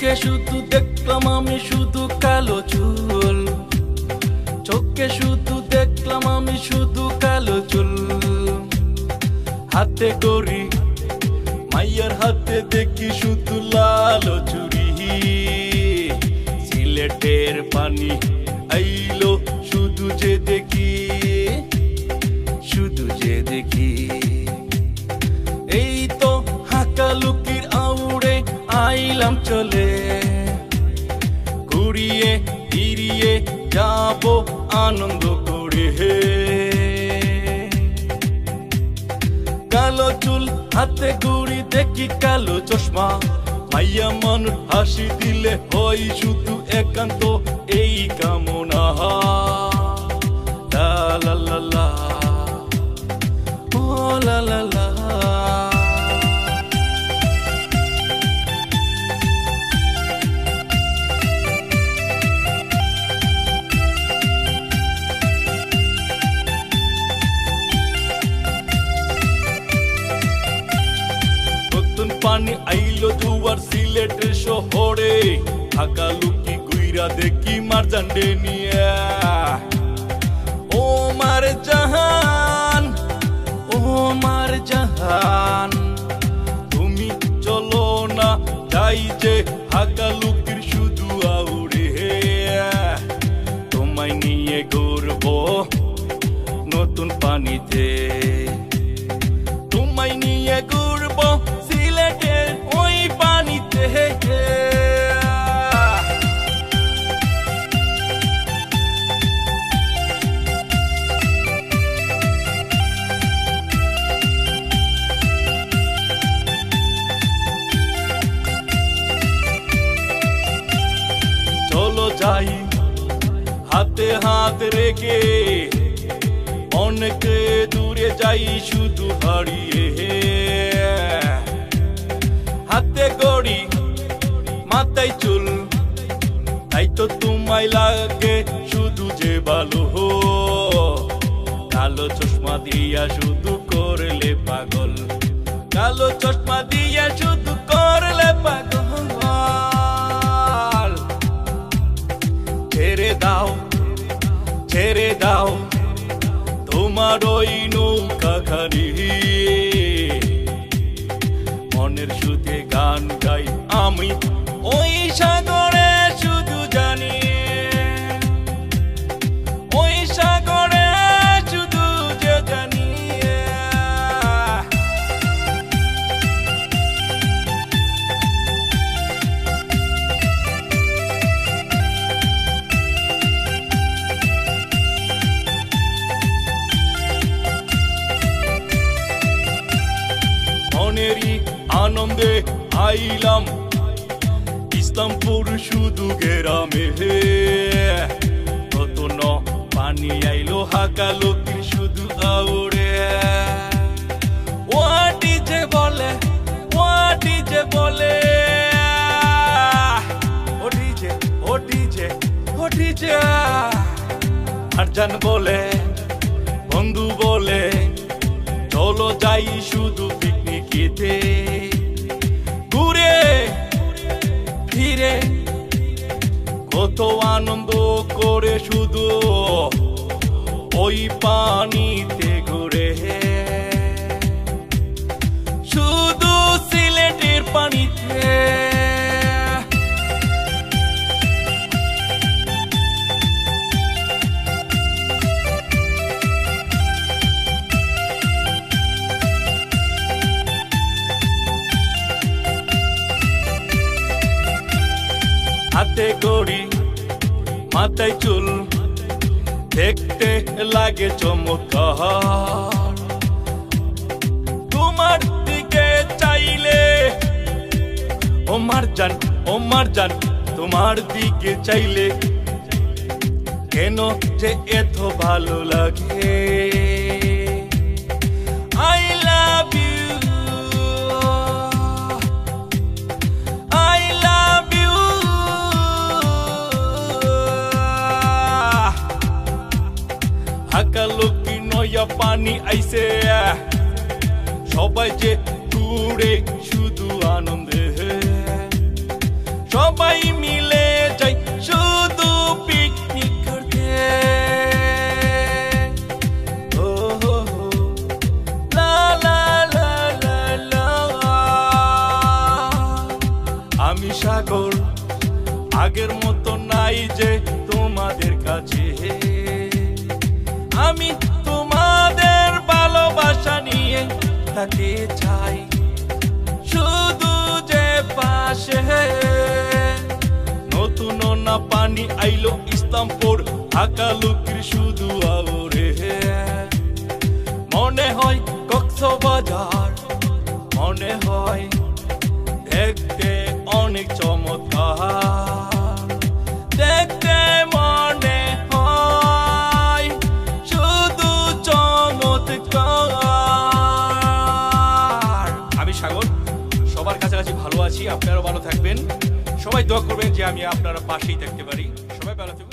চোখে শুধু দেখলাম আমি শুধু কালো চুল, চোখে শুধু দেখলাম আমি শুধু কালো চুল। হাতে করি মাইয়ার হাতে দেখি শুধু লাল চুরি, সিলেটের পানি আইলো শুধু যে দেখি, শুধু যে দেখি। এই তো হাকালুকির আউড়ে আইলাম চলে, ঘুরিয়ে ফিরিয়ে যাব আনন্দ করে। কালো চুল হাতে ঘুরি দেখি কালো চশমা, মাইয়া মানুষ হাসি দিলে হয় শুধু একান্ত এই কামনা। লা লা লা লা, ও লা লা লা। পানি আইলো জুয়ার সিলেটের শহরে, হাকালুকি গুইরা দেখি মারজান্ডে নিয়ে। ও মার জাহান, ও মার জাহান, তুমি চলো না যাই যে হাকালুকির শুধু আউড়ে। তোমায় নিয়ে ঘুরবো নতুন পানিতে, তোমায় নিয়ে ঘুরবো সিলেটের ওই পানিতে। চলো যাই হাতে হাত রেখে, অনেক দূরে যাই শুধু হারিয়ে। হাতে গড়ি মাথায় চুল, তাই তো তোমায় লাগে শুধু যে ভালো। কালো চশমা দিয়া শুধু করলে পাগল, কালো চশমা দিয়া শুধু করলে পাগল। ছেড়ে দাও, ছেড়ে দাও তোমার ওই নৌকা খানি, মনের সুতে গান গাই আমি ওই সাগরে শুধু জানি, ওই সাগরে শুধু যে জানি। মনেরই আনন্দে আইলাম ইসলামপুর শুধু গেরামে। নতুন পানি আইলো হাকালুকি শুধু আউড়ে। ওয়াটি যে বলে, ওয়াটি যে বলে, ওটি যে, ওটি যে, ওটি যে। আরজান বলে, বন্ধু বলে, চলো যাই শুধু পিকনিকেতে, ঘুরে ফিরে কত আনন্দ করে শুধু ওই পানিতে ঘুরে। শুধু সিলেটের পানিতে। হাতে গড়ি মাথায় চুল, দেখতে লাগে চমৎকার। তোমার দিকে চাইলে ও মারজান, ও মারজান, তোমার দিকে চাইলে কেন যে এত ভালো লাগে। I love you, I love you। Hakaluki নয়া পানি আইছে, সবাই যে ঘুরে শুধু আনন্দে। সবাই আমি সাগর, আগের মতো নাই যে তোমাদের কাছে। আমি তোমাদের ভালোবাসা নিয়ে থাকতে চাই শুধু যে পাশে। নতুন না পানি আইলো ইসলামপুর, ঢাকা লুকির শুধু আওরে। মনে হয় কক্সবাজার, মনে হয় দেখতে অনেক চমৎকার, দেখতে মনে হয় শুধু চমৎকার। আমি সাগর, সবার কাছাকাছি ভালো আছি, আপনারাও ভালো থাকবেন। সবাই দোয়া করবেন যে আমি আপনারা পাশেই থাকতে পারি। সবাই ভালো থাকবেন।